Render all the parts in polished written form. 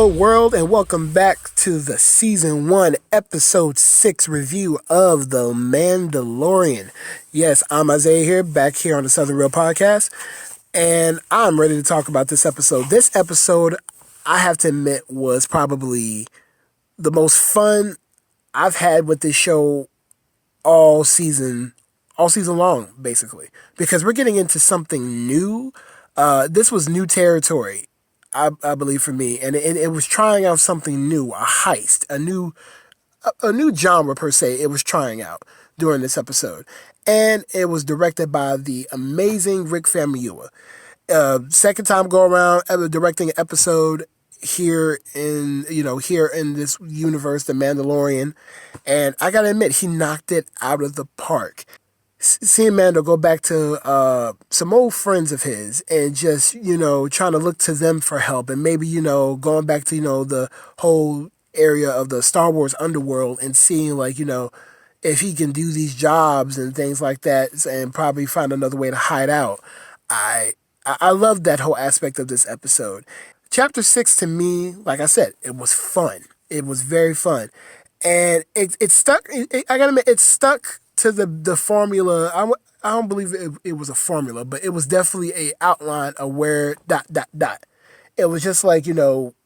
Hello, world, and welcome back to the Season 1, Episode 6 review of The Mandalorian. Yes, I'm Isaiah here, back here on the Southern Real Podcast, and I'm ready to talk about this episode. This episode, I have to admit, was probably the most fun I've had with this show all season long, basically, because we're getting into something new. This was new territory, I believe, for me, and it was trying out something new, a heist, a new genre per se. It was trying out during this episode, and it was directed by the amazing Rick Famuyiwa. Second time go around ever directing an episode here in this universe, The Mandalorian, and I gotta admit, he knocked it out of the park. Seeing Mando go back to some old friends of his and just, trying to look to them for help, and maybe, going back to, the whole area of the Star Wars underworld and seeing, like, if he can do these jobs and things like that and probably find another way to hide out. I love that whole aspect of this episode. Chapter 6, to me, like I said, it was fun. It was very fun. And it stuck, I gotta admit, it stuck to the formula. I don't believe it was a formula, but it was definitely a outline of where ... It was just like,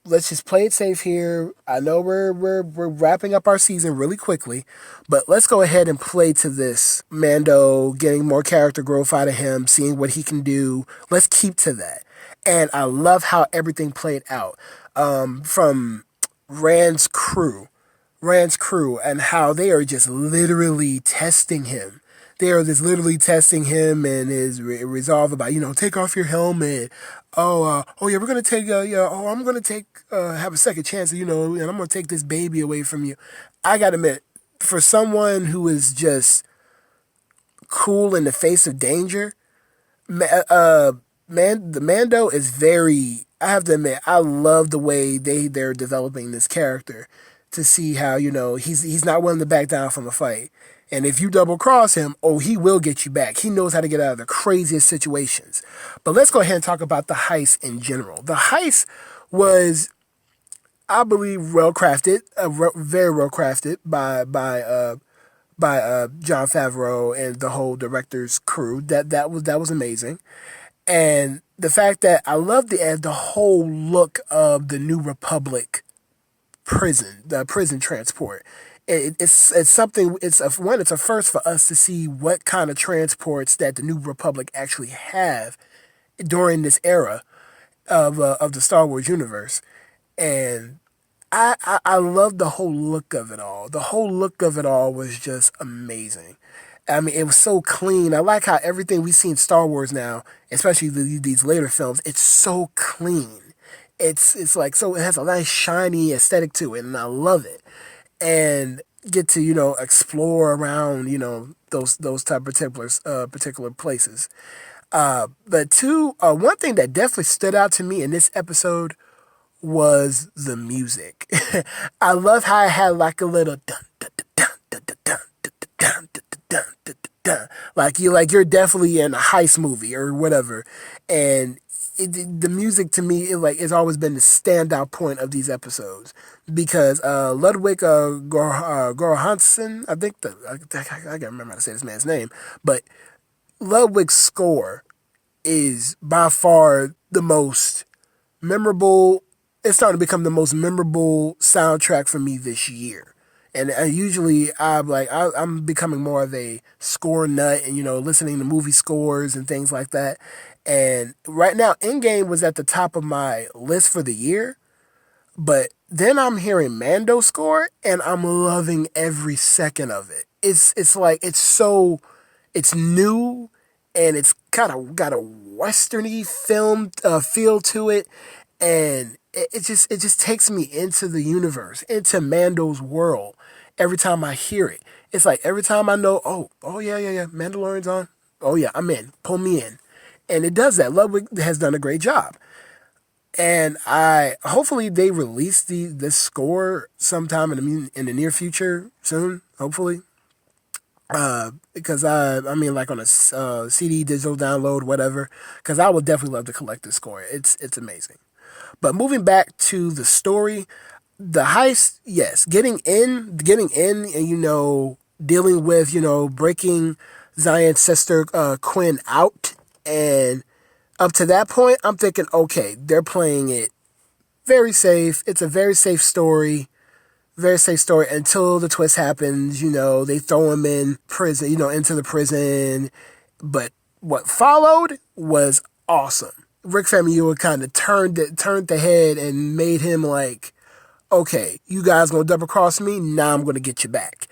let's just play it safe here. I know we're wrapping up our season really quickly, but let's go ahead and play to this. Mando, getting more character growth out of him, seeing what he can do. Let's keep to that. And I love how everything played out. From Rand's crew, and how they are just literally testing him. They are just literally testing him and his resolve about, take off your helmet. Oh yeah, we're gonna take, I'm gonna take, have a second chance, and I'm gonna take this baby away from you. I gotta admit, for someone who is just cool in the face of danger, the Mando is very. I have to admit, I love the way they're developing this character to see how he's not willing to back down from a fight. And if you double cross him, he will get you back. He knows how to get out of the craziest situations. But let's go ahead and talk about the heist in general. The heist was, I believe, well crafted, very well crafted by Jon Favreau and the whole director's crew. That was amazing. And the fact that I love the whole look of the New Republic the prison transport. It's something. It's a first for us to see what kind of transports that the New Republic actually have during this era of the Star Wars universe, and I love the whole look of it all. The whole look of it all was just amazing. I mean, it was so clean. I like how everything we see in Star Wars now, especially these later films, it's so clean. It's like, so it has a nice shiny aesthetic to it, and I love it. And get to explore around those type of particular places. But one thing that definitely stood out to me in this episode was the music. I love how it had like a little dun dun dun dun dun dun dun dun dun dun dun, like you're definitely in a heist movie or whatever. And the music to me, it's always been the standout point of these episodes, because Ludwig Göransson, I think I can't remember how to say this man's name, but Ludwig's score is by far the most memorable. It's starting to become the most memorable soundtrack for me this year. And usually I'm becoming more of a score nut and, listening to movie scores and things like that. And right now, Endgame was at the top of my list for the year. But then I'm hearing Mando score, and I'm loving every second of it. It's new, and it's kind of got a westerny film feel to it. And it just takes me into the universe, into Mando's world. Every time I hear it, it's like every time I know, oh yeah, Mandalorian's on. Oh yeah, I'm in. Pull me in, and it does that. Ludwig has done a great job, and hopefully they release this score sometime in the near future soon. Hopefully, because like on a CD, digital download, whatever. Because I would definitely love to collect this score. It's amazing. But moving back to the story, the heist, yes, getting in, and dealing with breaking Zion's sister Quinn out, and up to that point, I'm thinking, okay, they're playing it very safe. It's a very safe story until the twist happens. They throw him in prison, into the prison. But what followed was awesome. Rick Famuyiwa kind of turned the head and made him like, okay, you guys gonna double cross me? Now I'm gonna get you back.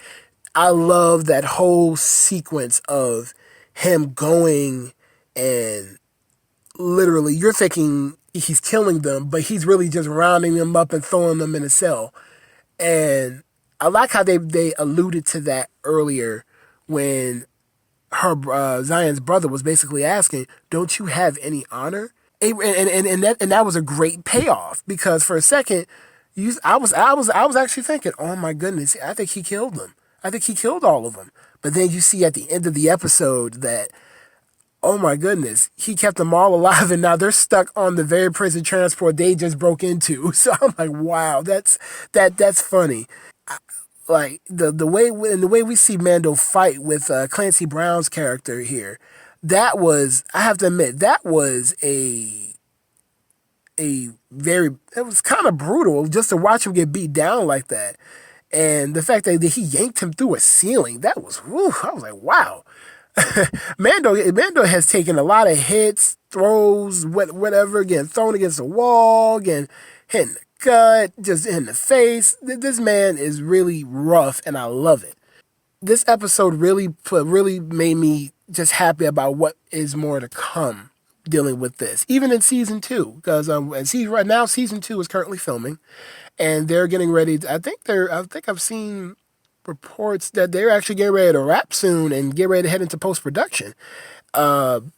I love that whole sequence of him going and literally, you're thinking he's killing them, but he's really just rounding them up and throwing them in a cell. And I like how they alluded to that earlier when her Zion's brother was basically asking, "Don't you have any honor?" And that was a great payoff, because for a second, I was actually thinking, "Oh my goodness, I think he killed them. I think he killed all of them." But then you see at the end of the episode that, oh my goodness, he kept them all alive, and now they're stuck on the very prison transport they just broke into. So I'm like, wow, that's funny. Like the way we see Mando fight with Clancy Brown's character here, that was, I have to admit, that was it was kind of brutal just to watch him get beat down like that. And the fact that he yanked him through a ceiling, that was, whew, I was like, wow. Mando has taken a lot of hits, throws, whatever, getting thrown against the wall, getting hit in the gut, just in the face. This man is really rough, and I love it. This episode really made me just happy about what is more to come dealing with this, even in season 2, because right now season 2 is currently filming, and they're getting ready. I think I've seen reports that they're actually getting ready to wrap soon and get ready to head into post-production. I'm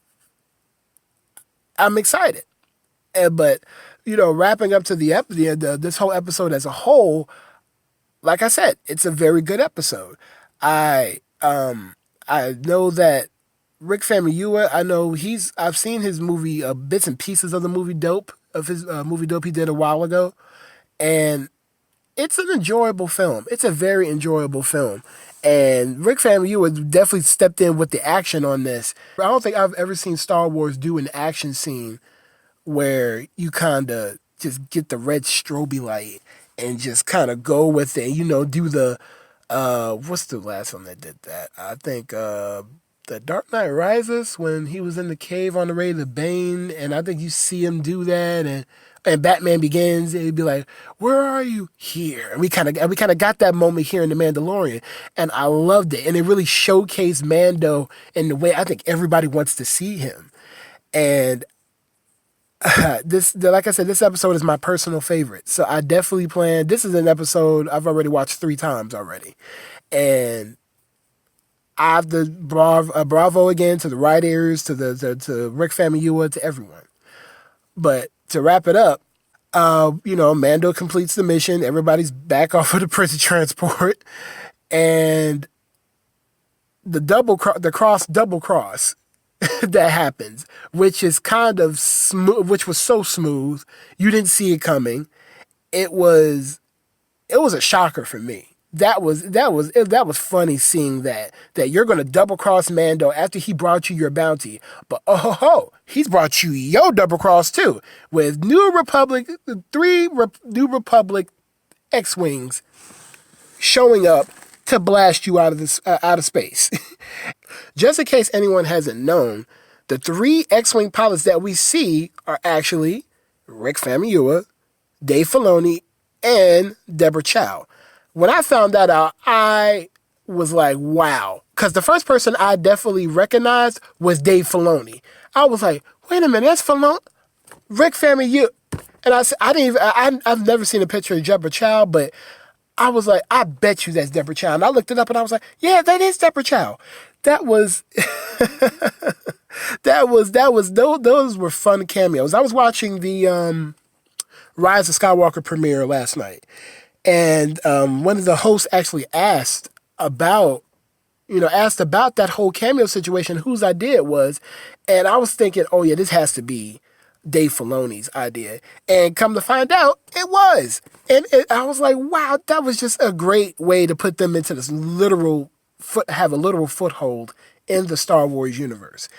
excited. But, wrapping up to this whole episode as a whole, like I said, it's a very good episode. I know that Rick Famuyiwa, I've seen his movie, bits and pieces of the movie Dope, of his movie Dope he did a while ago, and it's an enjoyable film. It's a very enjoyable film. And Rick Famuyiwa definitely stepped in with the action on this. I don't think I've ever seen Star Wars do an action scene where you kind of just get the red strobe light and just kind of go with it. Do the, what's the last one that did that? I think The Dark Knight Rises, when he was in the cave on the way to Bane, and I think you see him do that, and Batman Begins, and he'd be like, "Where are you?" "Here." And we kind of got that moment here in The Mandalorian, and I loved it, and it really showcased Mando in the way I think everybody wants to see him. And like I said, this episode is my personal favorite, so I definitely plan. This is an episode I've already watched 3 times already, and I have the bravo again to the writers, to Rick Famuyiwa, to everyone. But to wrap it up, Mando completes the mission. Everybody's back off of the prison transport, and the cross double cross that happens, which is kind of smooth, which was so smooth, you didn't see it coming. It was a shocker for me. That was funny, seeing that you're gonna double cross Mando after he brought you your bounty, but he's brought you your double cross too, with three New Republic X-wings showing up to blast you out of space. Just in case anyone hasn't known, the 3 X-wing pilots that we see are actually Rick Famuyiwa, Dave Filoni, and Deborah Chow. When I found that out, I was like, wow. Because the first person I definitely recognized was Dave Filoni. I was like, wait a minute, that's Filoni? Rick Famuyiwa. And I've never seen a picture of Deborah Chow, but I was like, I bet you that's Deborah Chow. And I looked it up and I was like, yeah, that is Deborah Chow. That was, those were fun cameos. I was watching the Rise of Skywalker premiere last night. And one of the hosts actually asked about that whole cameo situation, whose idea it was. And I was thinking, oh yeah, this has to be Dave Filoni's idea. And come to find out, it was. And I was like, wow, that was just a great way to put them into this have a literal foothold in the Star Wars universe.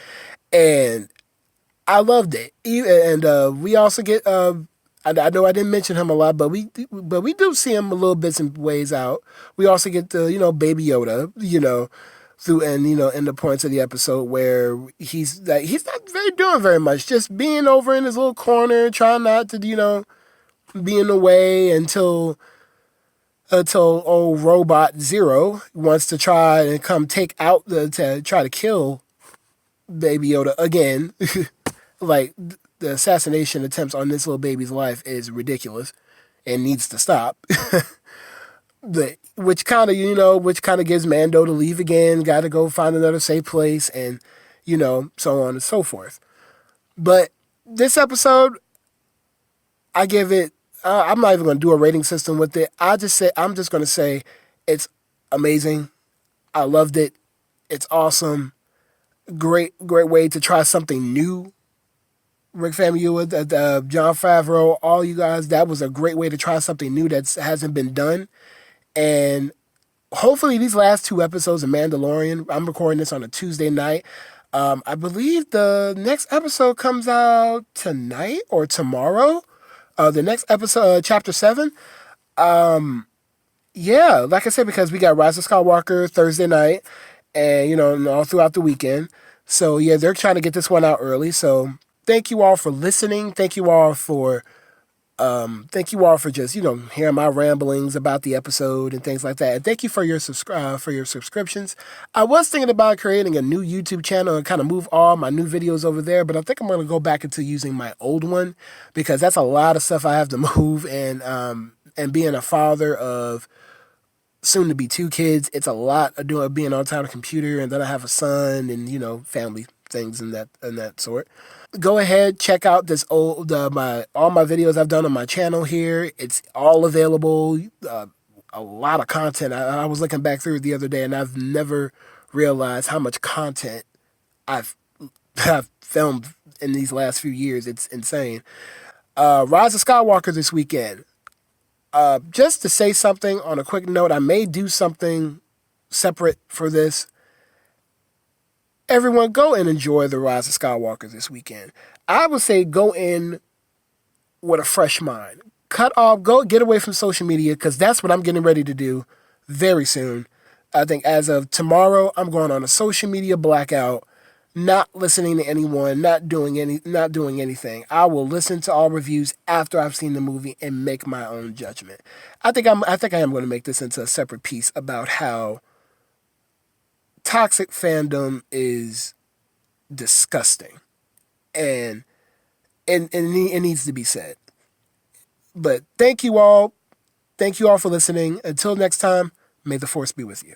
And I loved it. And we also get, I know I didn't mention him a lot, but we do see him a little bits and ways out. We also get the, Baby Yoda, through and in the points of the episode where he's not doing very much, just being over in his little corner, trying not to be in the way until old robot Zero wants to try and come to try to kill Baby Yoda again. Like, the assassination attempts on this little baby's life is ridiculous and needs to stop. Which kind of gives Mando to leave again, got to go find another safe place, and so on and so forth. But this episode, I give it. I'm not even going to do a rating system with it. I'm just going to say it's amazing. I loved it. It's awesome. Great way to try something new. Rick Famuyiwa, Jon Favreau, all you guys, that was a great way to try something new that hasn't been done. And hopefully these last 2 episodes of Mandalorian, I'm recording this on a Tuesday night. I believe the next episode comes out tonight or tomorrow. The next episode, Chapter 7. Yeah, like I said, because we got Rise of Skywalker Thursday night and, and all throughout the weekend. So, yeah, they're trying to get this one out early. So, thank you all for listening. Thank you all for just, hearing my ramblings about the episode and things like that. And thank you for your subscriptions. I was thinking about creating a new YouTube channel and kind of move all my new videos over there, but I think I'm going to go back into using my old one because that's a lot of stuff I have to move. And being a father of soon to be 2 kids, it's a lot of being on time on a computer, and then I have a son and family things and that sort. Go ahead, check out all my videos I've done on my channel here. It's all available. A lot of content. I was looking back through it the other day, and I've never realized how much content I've filmed in these last few years. It's insane. Rise of Skywalker this weekend. Just to say something on a quick note, I may do something separate for this. Everyone, go and enjoy the Rise of Skywalker this weekend. I would say go in with a fresh mind. Go get away from social media, because that's what I'm getting ready to do very soon. I think as of tomorrow, I'm going on a social media blackout, not listening to anyone, not doing anything. I will listen to all reviews after I've seen the movie and make my own judgment. I think I am going to make this into a separate piece about how toxic fandom is disgusting, and it needs to be said. But thank you all for listening. Until next time, may the Force be with you.